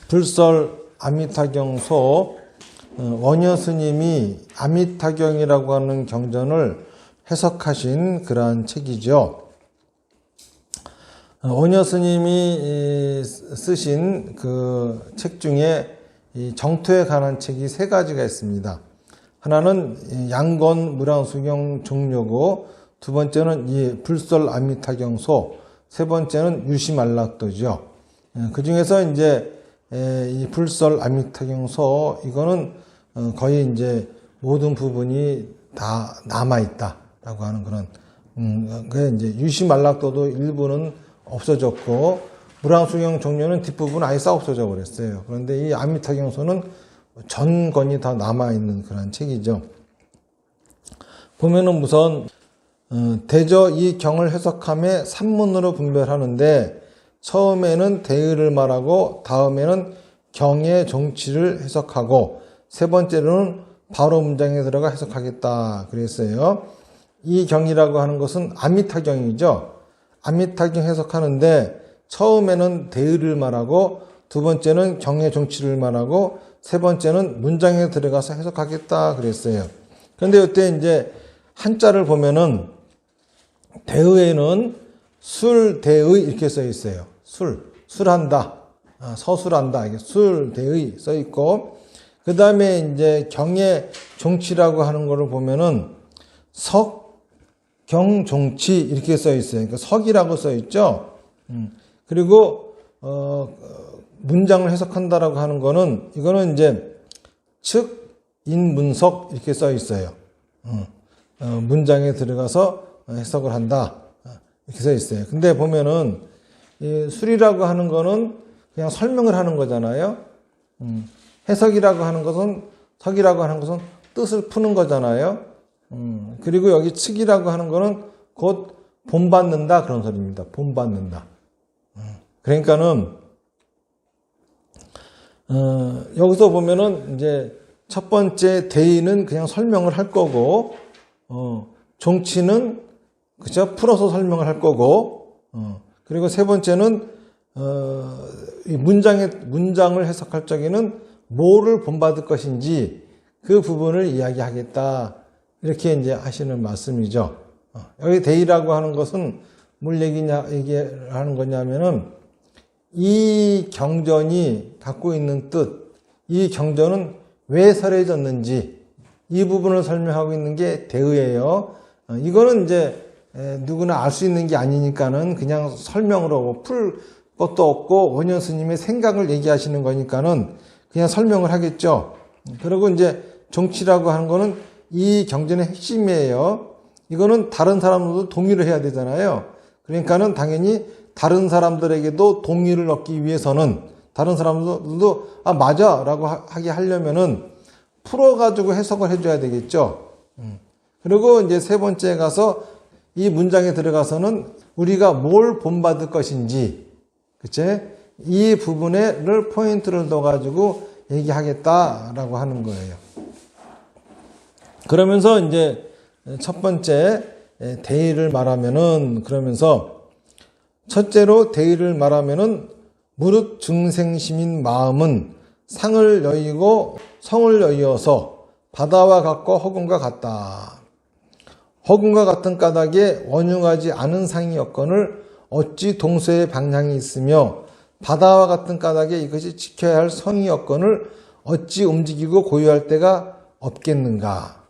불설 아미타경소 원효 스님이 아미타경이라고 하는 경전을 해석하신 그러한 책이죠. 원효 스님이 쓰신 그 책 중에 이 정토에 관한 책이 세 가지가 있습니다. 하나는 양건 무량수경 종료고, 두 번째는 이 불설 아미타경소, 세 번째는 유심안락도죠. 그 중에서 이제 이 불설 아미타경소, 이거는 거의 이제 모든 부분이 다 남아있다라고 하는 그런, 그 이제 유심안락도도 일부는 없어졌고, 무량수경 종료는 뒷부분 아예 싹 없어져 버렸어요. 그런데 이 아미타경소는 전 권이 다 남아있는 그런 책이죠. 보면은 우선, 대저 이 경을 해석함에 산문으로 분별하는데, 처음에는 대의를 말하고, 다음에는 경의 정치를 해석하고, 세 번째로는 바로 문장에 들어가 해석하겠다 그랬어요. 이 경이라고 하는 것은 아미타경이죠. 아미타경 해석하는데 처음에는 대의를 말하고, 두 번째는 경의 정치를 말하고, 세 번째는 문장에 들어가서 해석하겠다 그랬어요. 그런데 이때 이제 한자를 보면은 대의에는 술, 대의 이렇게 써 있어요. 술한다, 서술한다, 이게 술, 대의 써 있고, 그 다음에 이제 경의 정치라고 하는 거를 보면은 석, 경, 정치 이렇게 써 있어요. 그러니까 석이라고 써 있죠. 그리고 문장을 해석한다라고 하는 거는, 이거는 이제 측, 인, 문석 이렇게 써 있어요. 문장에 들어가서 해석을 한다 이렇게 써 있어요. 근데 보면은 이 술이라고 하는 거는 그냥 설명을 하는 거잖아요. 해석이라고 하는 것은, 석이라고 하는 것은 뜻을 푸는 거잖아요. 그리고 여기 측이라고 하는 거는 곧 본받는다 그런 소리입니다. 본받는다. 그러니까는 여기서 보면은 이제 첫 번째 대의는 그냥 설명을 할 거고, 정치는 그죠? 풀어서 설명을 할 거고, 그리고 세 번째는 이 문장을 해석할 적에는 뭐를 본받을 것인지 그 부분을 이야기하겠다 이렇게 이제 하시는 말씀이죠. 여기 대의라고 하는 것은 뭘 얘기하는 거냐면은 이 경전이 갖고 있는 뜻, 이 경전은 왜 설해졌는지 이 부분을 설명하고 있는 게 대의예요. 이거는 이제 누구나 알 수 있는 게 아니니까는 그냥 설명으로 풀 것도 없고 원효 스님의 생각을 얘기하시는 거니까는 그냥 설명을 하겠죠. 그리고 이제 정치라고 하는 거는 이 경전의 핵심이에요. 이거는 다른 사람들도 동의를 해야 되잖아요. 그러니까는 당연히 다른 사람들에게도 동의를 얻기 위해서는 다른 사람들도 아 맞아 라고 하게 하려면은 풀어가지고 해석을 해줘야 되겠죠. 그리고 이제 세 번째에 가서 이 문장에 들어가서는 우리가 뭘 본받을 것인지, 그치? 이 부분에를 포인트를 둬가지고 얘기하겠다라고 하는 거예요. 그러면서 이제 첫 번째 대의를 말하면은, 그러면서 첫째로 대의를 말하면은 무릇 중생심인 마음은 상을 여의고 성을 여의어서 바다와 같고 허공과 같다. 허공과 같은 까닭에 원흉하지 않은 상이 였거늘 어찌 동서의 방향이 있으며 바다와 같은 까닭에 이것이 지켜야 할 성이 였거늘 어찌 움직이고 고요할 데가 없겠는가.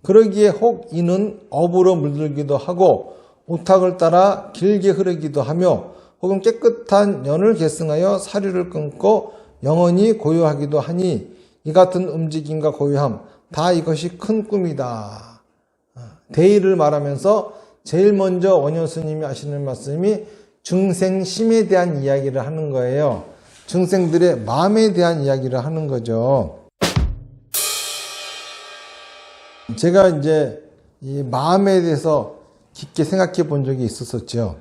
그러기에 혹 이는 업으로 물들기도 하고 오탁을 따라 길게 흐르기도 하며 혹은 깨끗한 연을 계승하여 사류를 끊고 영원히 고요하기도 하니 이 같은 움직임과 고요함 다 이것이 큰 꿈이다. 대의를 말하면서 제일 먼저 원효 스님이 하시는 말씀이 중생심에 대한 이야기를 하는 거예요. 중생들의 마음에 대한 이야기를 하는 거죠. 제가 이제 이 마음에 대해서 깊게 생각해 본 적이 있었었죠.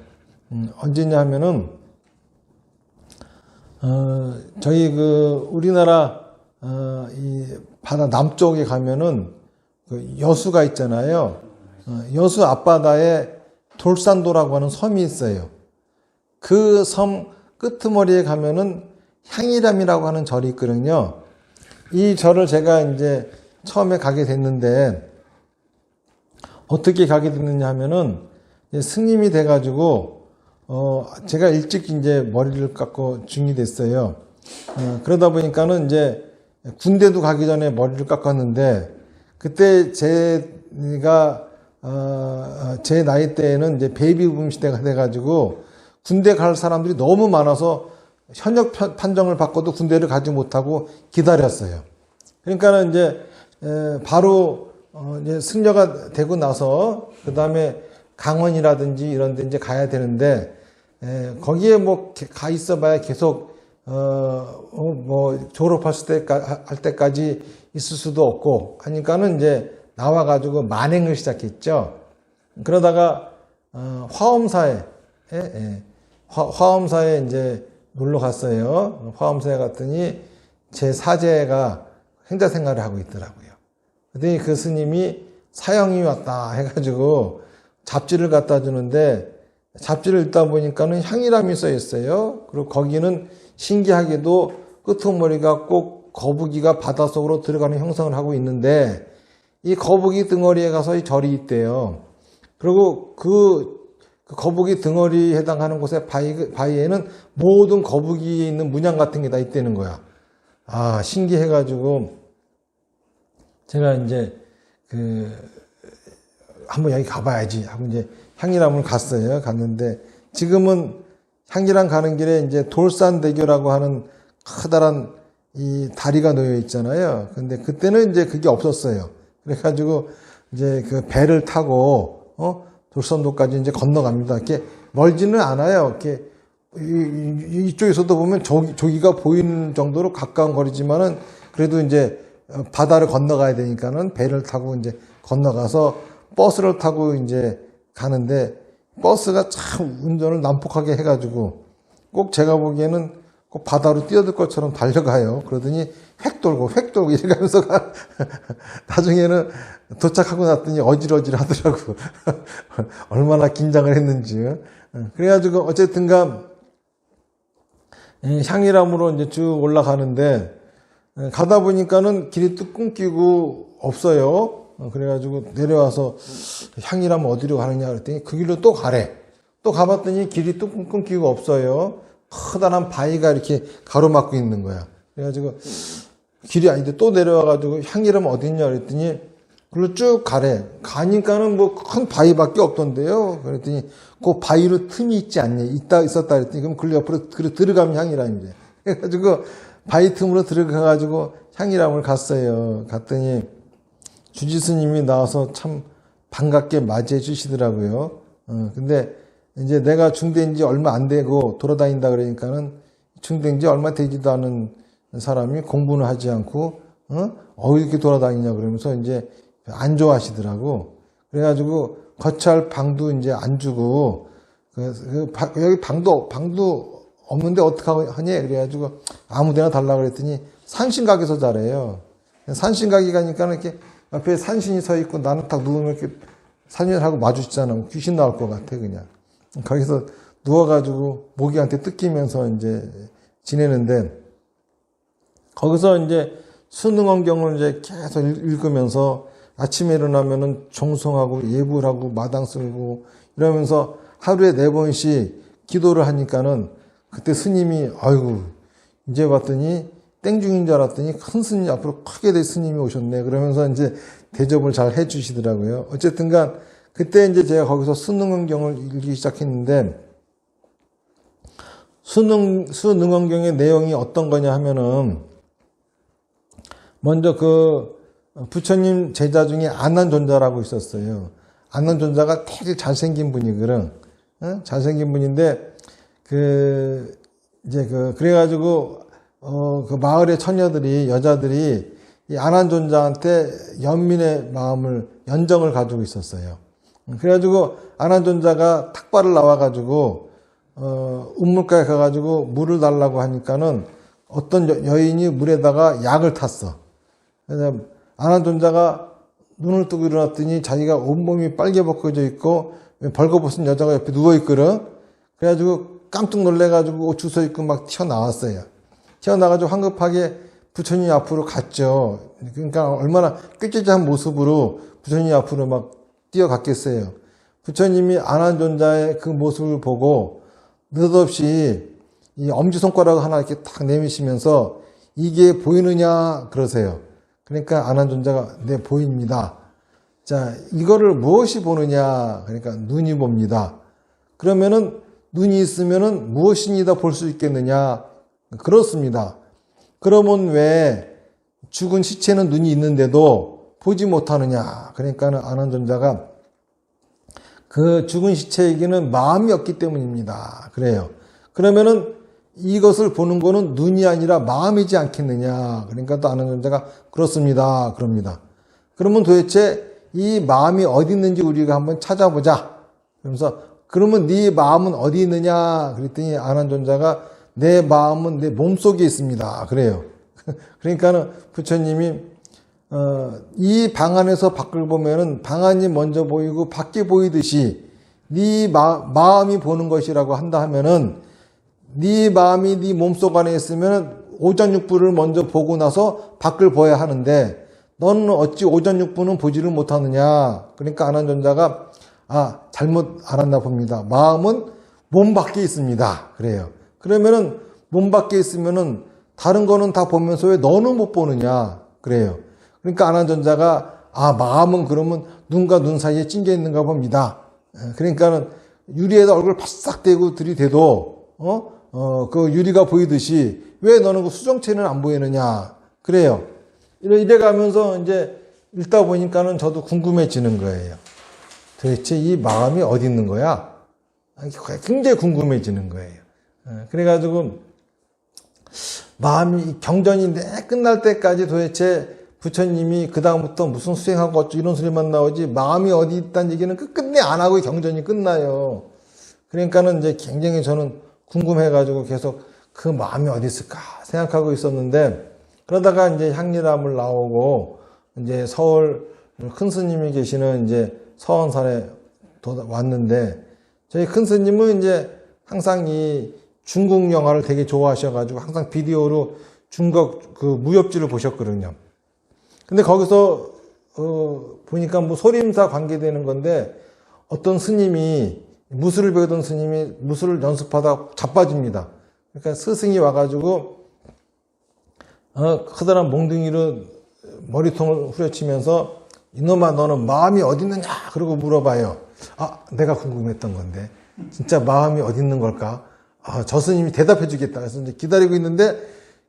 언제냐 하면은 저희 우리나라 이 바다 남쪽에 가면은 그 여수가 있잖아요. 여수 앞바다에 돌산도라고 하는 섬이 있어요. 그 섬 끄트머리에 가면은 향이람이라고 하는 절이 있거든요. 이 절을 제가 이제 처음에 가게 됐는데, 어떻게 가게 됐느냐 하면은, 스님이 돼가지고, 제가 일찍 이제 머리를 깎고 중이 됐어요. 그러다 보니까는 이제 군대도 가기 전에 머리를 깎았는데, 그때 제가, 제 나이 때에는 이제 베이비붐 시대가 돼가지고, 군대 갈 사람들이 너무 많아서 현역 판정을 받고도 군대를 가지 못하고 기다렸어요. 그러니까는 이제, 바로, 이제 승려가 되고 나서, 그 다음에 강원이라든지 이런 데 이제 가야 되는데, 거기에 뭐 가 있어봐야 계속 뭐 졸업할 때까지 있을 수도 없고 하니까는 이제 나와가지고 만행을 시작했죠. 그러다가 화엄사에 화엄사에 이제 놀러 갔어요. 화엄사에 갔더니 제 사제가 행자 생활을 하고 있더라고요. 그랬더니 그 스님이 사형이 왔다 해가지고 잡지를 갖다 주는데, 잡지를 읽다 보니까는 향이람이 써 있어요. 그리고 거기는 신기하게도 끄트머리가 꼭 거북이가 바닷속으로 들어가는 형상을 하고 있는데, 이 거북이 덩어리에 가서 이 절이 있대요. 그리고 그 거북이 덩어리에 해당하는 곳에 바위에는 모든 거북이에 있는 문양 같은 게 다 있다는 거야. 아, 신기해가지고 제가 이제 한번 여기 가봐야지 하고 이제 향이람을 갔어요. 갔는데 지금은 향이람 가는 길에 이제 돌산대교라고 하는 커다란 이 다리가 놓여 있잖아요. 근데 그때는 이제 그게 없었어요. 그래가지고 이제 그 배를 타고 돌산도까지 이제 건너갑니다. 이렇게 멀지는 않아요. 이렇게 이쪽에서도 보면 저기가 보이는 정도로 가까운 거리지만은 그래도 이제 바다를 건너가야 되니까는 배를 타고 이제 건너가서 버스를 타고 이제 가는데, 버스가 참 운전을 난폭하게 해가지고 꼭 제가 보기에는 꼭 바다로 뛰어들 것처럼 달려가요. 그러더니 획 돌고 이래가면서 나중에는 도착하고 났더니 어질어질 하더라고. 얼마나 긴장을 했는지. 그래가지고 어쨌든간 향이람으로 이제 쭉 올라가는데, 가다 보니까는 길이 또 끊기고 없어요. 그래가지고 내려와서 향이람 어디로 가느냐 그랬더니 그 길로 또 가래. 또 가봤더니 길이 또 끊기고 없어요. 커다란 바위가 이렇게 가로막고 있는 거야. 그래가지고 길이 아닌데 또 내려와가지고 향이람 어딨냐 그랬더니 그걸로 쭉 가래. 가니까는 뭐 큰 바위밖에 없던데요. 그랬더니 그 바위로 틈이 있지 않니? 있었다 그랬더니 그럼 그 옆으로 들어가면 향이람이래. 그래가지고 바위 틈으로 들어가가지고 향이람을 갔어요. 갔더니 주지스님이 나와서 참 반갑게 맞이해 주시더라고요. 근데 이제 내가 중대인 지 얼마 안 되고 돌아다닌다 그러니까는 중대인 지 얼마 되지도 않은 사람이 공부는 하지 않고, 이렇게 돌아다니냐 그러면서 이제 안 좋아하시더라고. 그래가지고 거처할 방도 이제 안 주고, 여기 방도 없는데 어떡하냐 그래가지고 아무 데나 달라고 그랬더니 산신각에서 자래요. 산신각에 가니까 이렇게 앞에 산신이 서 있고 나는 딱 누우면 이렇게 산신하고 마주치잖아. 귀신 나올 것 같아, 그냥. 거기서 누워가지고 모기한테 뜯기면서 이제 지내는데, 거기서 이제 수능원경을 이제 계속 읽으면서 아침에 일어나면은 정성하고 예불 하고 마당 쓸고 이러면서 하루에 4번씩 기도를 하니까는 그때 스님이, 아이고, 이제 봤더니 땡중인 줄 알았더니 큰 스님, 앞으로 크게 될 스님이 오셨네. 그러면서 이제 대접을 잘 해 주시더라고요. 어쨌든 간, 그때 이제 제가 거기서 수능원경을 읽기 시작했는데, 수능원경의 내용이 어떤 거냐 하면은, 먼저 부처님 제자 중에 안난존자라고 있었어요. 안난존자가 되게 잘생긴 분이거든. 잘생긴 분인데, 그래가지고, 그 마을의 처녀들이, 여자들이 이 안한존자한테 연민의 마음을, 연정을 가지고 있었어요. 그래가지고 안한존자가 탁발을 나와가지고, 운물가에 가가지고 물을 달라고 하니까는 어떤 여인이 물에다가 약을 탔어. 그래서 안한존자가 눈을 뜨고 일어났더니 자기가 온몸이 빨개 벗겨져 있고 벌거벗은 여자가 옆에 누워있거든. 그래가지고 깜짝 놀래가지고 옷 주워 입고 막 튀어나왔어요. 태어나가지고 황급하게 부처님 앞으로 갔죠. 그러니까 얼마나 꾀꾀한 모습으로 부처님 앞으로 막 뛰어갔겠어요. 부처님이 안한존자의 그 모습을 보고 느닷없이 이 엄지손가락 하나 이렇게 딱 내미시면서 이게 보이느냐 그러세요. 그러니까 안한존자가 네 보입니다. 자, 이거를 무엇이 보느냐? 그러니까 눈이 봅니다. 그러면은 눈이 있으면은 무엇입니다 볼 수 있겠느냐? 그렇습니다. 그러면 왜 죽은 시체는 눈이 있는데도 보지 못하느냐? 그러니까는 안한존자가 그 죽은 시체에게는 마음이 없기 때문입니다. 그래요. 그러면은 이것을 보는 거는 눈이 아니라 마음이지 않겠느냐? 그러니까 또 안한존자가 그렇습니다. 그럽니다. 그러면 도대체 이 마음이 어디 있는지 우리가 한번 찾아보자. 그러면서 그러면 네 마음은 어디 있느냐? 그랬더니 안한존자가 내 마음은 내 몸속에 있습니다. 그래요. 그러니까는 부처님이 이 방 안에서 밖을 보면은 방 안이 먼저 보이고 밖이 보이듯이 네 마음이 보는 것이라고 한다 하면은 네 마음이 네 몸속 안에 있으면 오전육부를 먼저 보고 나서 밖을 봐야 하는데 너는 어찌 오전육부는 보지를 못하느냐. 그러니까 안한존자가 잘못 알았나 봅니다. 마음은 몸 밖에 있습니다. 그래요. 그러면은 몸 밖에 있으면은 다른 거는 다 보면서 왜 너는 못 보느냐. 그래요. 그러니까 안한존자가 마음은 그러면 눈과 눈 사이에 찡겨 있는가 봅니다. 그러니까는 유리에다 얼굴 바싹 대고 들이대도 그 유리가 보이듯이 왜 너는 그 수정체는 안 보이느냐. 그래요. 이래 가면서 이제 읽다 보니까는 저도 궁금해지는 거예요. 도대체 이 마음이 어디 있는 거야? 굉장히 궁금해지는 거예요. 그래가지고 마음이 경전이 끝날 때까지 도대체 부처님이 그 다음부터 무슨 수행하고 어쩌고 이런 소리만 나오지 마음이 어디 있다는 얘기는 끝내 안 하고 경전이 끝나요. 그러니까는 이제 굉장히 저는 궁금해가지고 계속 그 마음이 어디 있을까 생각하고 있었는데 그러다가 이제 향리람을 나오고 이제 서울 큰 스님이 계시는 이제 서원산에 왔는데 저희 큰 스님은 이제 항상 이 중국 영화를 되게 좋아하셔가지고 항상 비디오로 중국 그 무협지를 보셨거든요. 근데 거기서 보니까 뭐 소림사 관계되는 건데 어떤 스님이 무술을 배우던 스님이 무술을 연습하다 자빠집니다. 그러니까 스승이 와가지고 커다란 몽둥이로 머리통을 후려치면서 이놈아 너는 마음이 어디 있느냐 그러고 물어봐요. 내가 궁금했던 건데 진짜 마음이 어디 있는 걸까? 저 스님이 대답해 주겠다. 그래서 이제 기다리고 있는데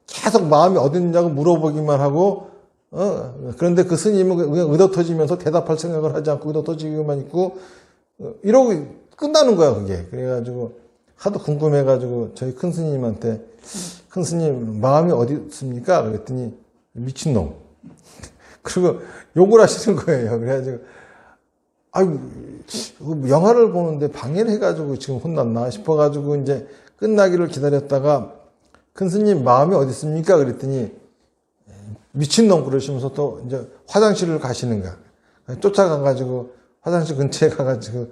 계속 마음이 어디 있느냐고 물어보기만 하고 그런데 그 스님은 그냥 의도 터지면서 대답할 생각을 하지 않고 의도 터지기만 있고 이러고 끝나는 거야 그게. 그래가지고 하도 궁금해가지고 저희 큰 스님한테 큰 스님 마음이 어디 있습니까? 그랬더니 미친놈. 그리고 욕을 하시는 거예요. 그래가지고 영화를 보는데 방해를 해가지고 지금 혼났나 싶어가지고 이제 끝나기를 기다렸다가 큰 스님 마음이 어디 있습니까? 그랬더니 미친놈 그러시면서 또 이제 화장실을 가시는 거야. 쫓아가가지고 화장실 근처에 가가지고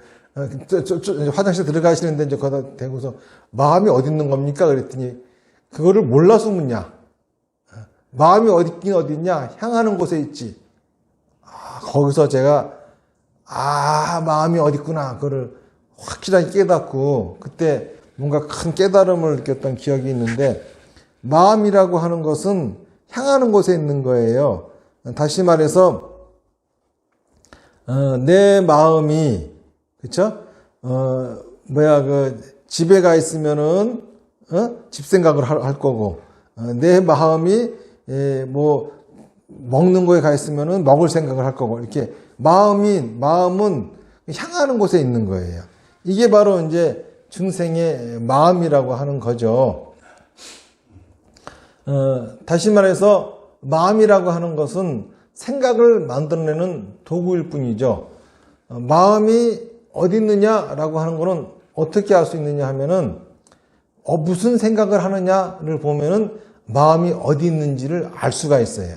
화장실 들어가시는데 이제 거기다 대고서 마음이 어디 있는 겁니까? 그랬더니 그거를 몰라서 묻냐? 마음이 어디 있긴 어디 있냐? 향하는 곳에 있지. 거기서 제가 마음이 어디 있구나. 그거를 확실하게 깨닫고 그때 뭔가 큰 깨달음을 느꼈던 기억이 있는데 마음이라고 하는 것은 향하는 곳에 있는 거예요. 다시 말해서 내 마음이 그쵸? 집에 가 있으면은 집 생각을 할 거고 내 마음이 먹는 거에 가 있으면은 먹을 생각을 할 거고 이렇게 마음은 향하는 곳에 있는 거예요. 이게 바로 이제 중생의 마음이라고 하는 거죠. 다시 말해서 마음이라고 하는 것은 생각을 만들어내는 도구일 뿐이죠. 마음이 어디 있느냐라고 하는 것은 어떻게 알 수 있느냐 하면은 무슨 생각을 하느냐를 보면은 마음이 어디 있는지를 알 수가 있어요.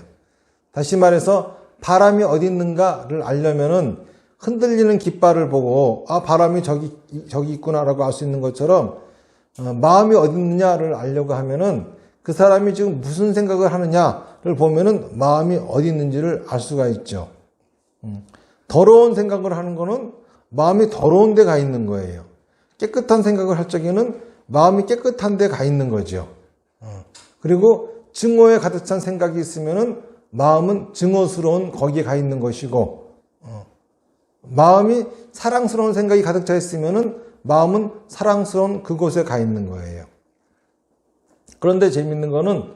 다시 말해서 바람이 어디 있는가를 알려면은 흔들리는 깃발을 보고 바람이 저기 있구나라고 알 수 있는 것처럼 마음이 어디 있느냐를 알려고 하면은 그 사람이 지금 무슨 생각을 하느냐를 보면은 마음이 어디 있는지를 알 수가 있죠. 더러운 생각을 하는 거는 마음이 더러운 데 가 있는 거예요. 깨끗한 생각을 할 적에는 마음이 깨끗한 데 가 있는 거죠. 그리고 증오에 가득 찬 생각이 있으면은 마음은 증오스러운 거기에 가 있는 것이고, 마음이 사랑스러운 생각이 가득 차 있으면은 마음은 사랑스러운 그곳에 가 있는 거예요. 그런데 재밌는 거는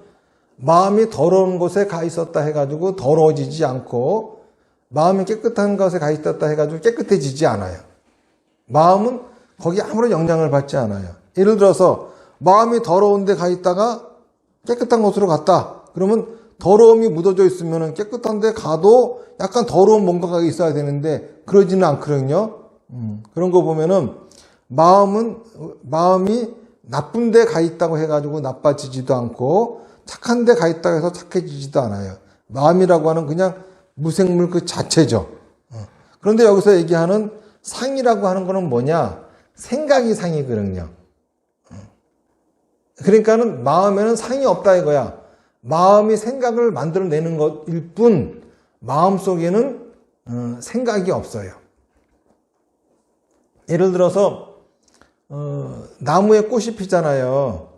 마음이 더러운 곳에 가 있었다 해가지고 더러워지지 않고, 마음이 깨끗한 곳에 가 있었다 해가지고 깨끗해지지 않아요. 마음은 거기 아무런 영향을 받지 않아요. 예를 들어서 마음이 더러운 데 가 있다가 깨끗한 곳으로 갔다. 그러면 더러움이 묻어져 있으면 깨끗한 데 가도 약간 더러운 뭔가가 있어야 되는데 그러지는 않거든요. 그런 거 보면은 마음이 나쁜 데 가 있다고 해가지고 나빠지지도 않고 착한 데 가 있다고 해서 착해지지도 않아요. 마음이라고 하는 그냥 무생물 그 자체죠. 그런데 여기서 얘기하는 상이라고 하는 거는 뭐냐? 생각이 상이거든요. 그러니까는 마음에는 상이 없다 이거야. 마음이 생각을 만들어내는 것일 뿐 마음 속에는 생각이 없어요. 예를 들어서 나무에 꽃이 피잖아요.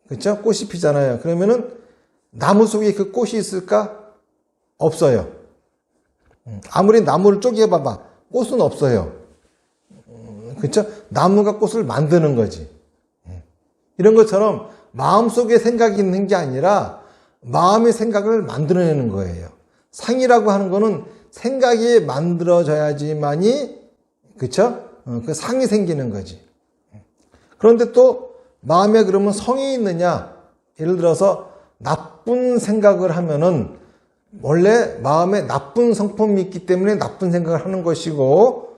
그렇죠? 꽃이 피잖아요. 그러면은 나무 속에 그 꽃이 있을까? 없어요. 아무리 나무를 쪼개봐봐. 꽃은 없어요. 그렇죠? 나무가 꽃을 만드는 거지. 이런 것처럼 마음속에 생각이 있는 게 아니라 마음의 생각을 만들어내는 거예요. 상이라고 하는 거는 생각이 만들어져야지만이, 그렇죠? 그 상이 생기는 거지. 그런데 또 마음에 그러면 성이 있느냐? 예를 들어서 나쁜 생각을 하면은 원래 마음에 나쁜 성품이 있기 때문에 나쁜 생각을 하는 것이고,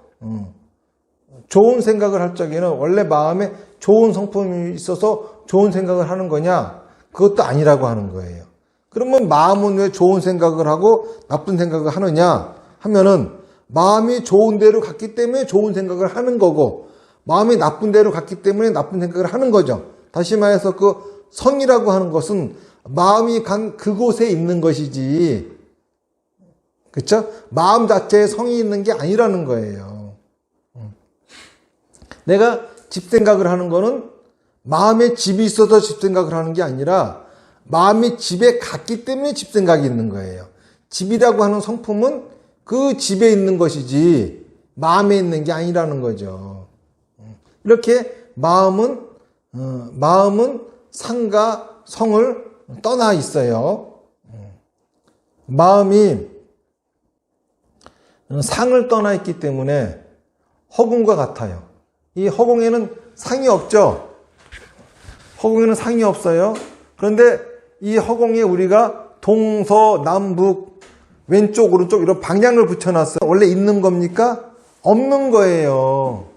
좋은 생각을 할 적에는 원래 마음에 좋은 성품이 있어서 좋은 생각을 하는 거냐? 그것도 아니라고 하는 거예요. 그러면 마음은 왜 좋은 생각을 하고 나쁜 생각을 하느냐 하면은 마음이 좋은 데로 갔기 때문에 좋은 생각을 하는 거고, 마음이 나쁜 데로 갔기 때문에 나쁜 생각을 하는 거죠. 다시 말해서 그 성이라고 하는 것은 마음이 간 그곳에 있는 것이지, 그렇죠? 마음 자체에 성이 있는 게 아니라는 거예요. 내가 집 생각을 하는 거는 마음에 집이 있어서 집 생각을 하는 게 아니라 마음이 집에 갔기 때문에 집 생각이 있는 거예요. 집이라고 하는 성품은 그 집에 있는 것이지 마음에 있는 게 아니라는 거죠. 이렇게 마음은 상과 성을 떠나 있어요. 마음이 상을 떠나 있기 때문에 허공과 같아요. 이 허공에는 상이 없죠. 허공에는 상이 없어요. 그런데 이 허공에 우리가 동서남북 왼쪽 오른쪽 이런 방향을 붙여놨어요. 원래 있는 겁니까? 없는 거예요.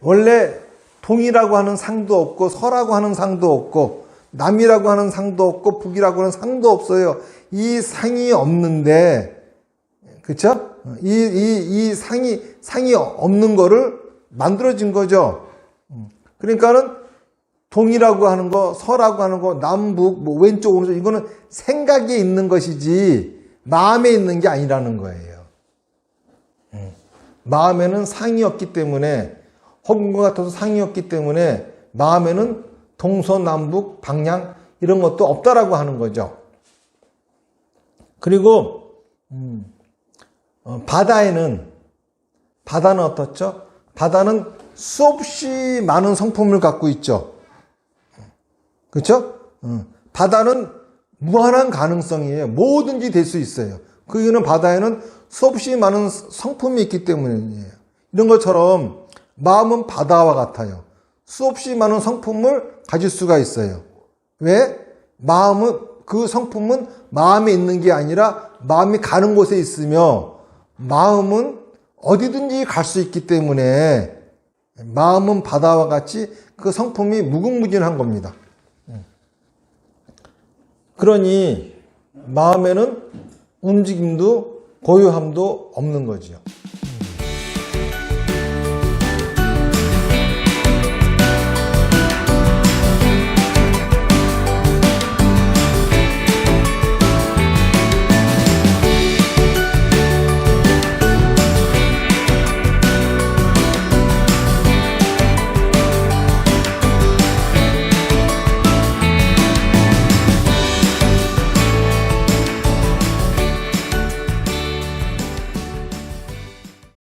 원래 동이라고 하는 상도 없고 서라고 하는 상도 없고 남이라고 하는 상도 없고 북이라고 하는 상도 없어요. 이 상이 없는데, 그쵸? 이 상이 없는 거를 만들어진 거죠. 그러니까는 동이라고 하는 거, 서라고 하는 거, 남북, 뭐 왼쪽, 오른쪽, 이거는 생각에 있는 것이지 마음에 있는 게 아니라는 거예요. 마음에는 상이 없기 때문에, 허공과 같아서 상이 없기 때문에 마음에는 동서남북, 방향 이런 것도 없다라고 하는 거죠. 그리고 바다는 어떻죠? 바다는 수없이 많은 성품을 갖고 있죠. 그렇죠? 바다는 무한한 가능성이에요. 뭐든지 될 수 있어요. 그 이유는 바다에는 수없이 많은 성품이 있기 때문이에요. 이런 것처럼 마음은 바다와 같아요. 수없이 많은 성품을 가질 수가 있어요. 왜? 그 성품은 마음에 있는 게 아니라 마음이 가는 곳에 있으며, 마음은 어디든지 갈 수 있기 때문에 마음은 바다와 같이 그 성품이 무궁무진한 겁니다. 그러니 마음에는 움직임도 고요함도 없는 거지요.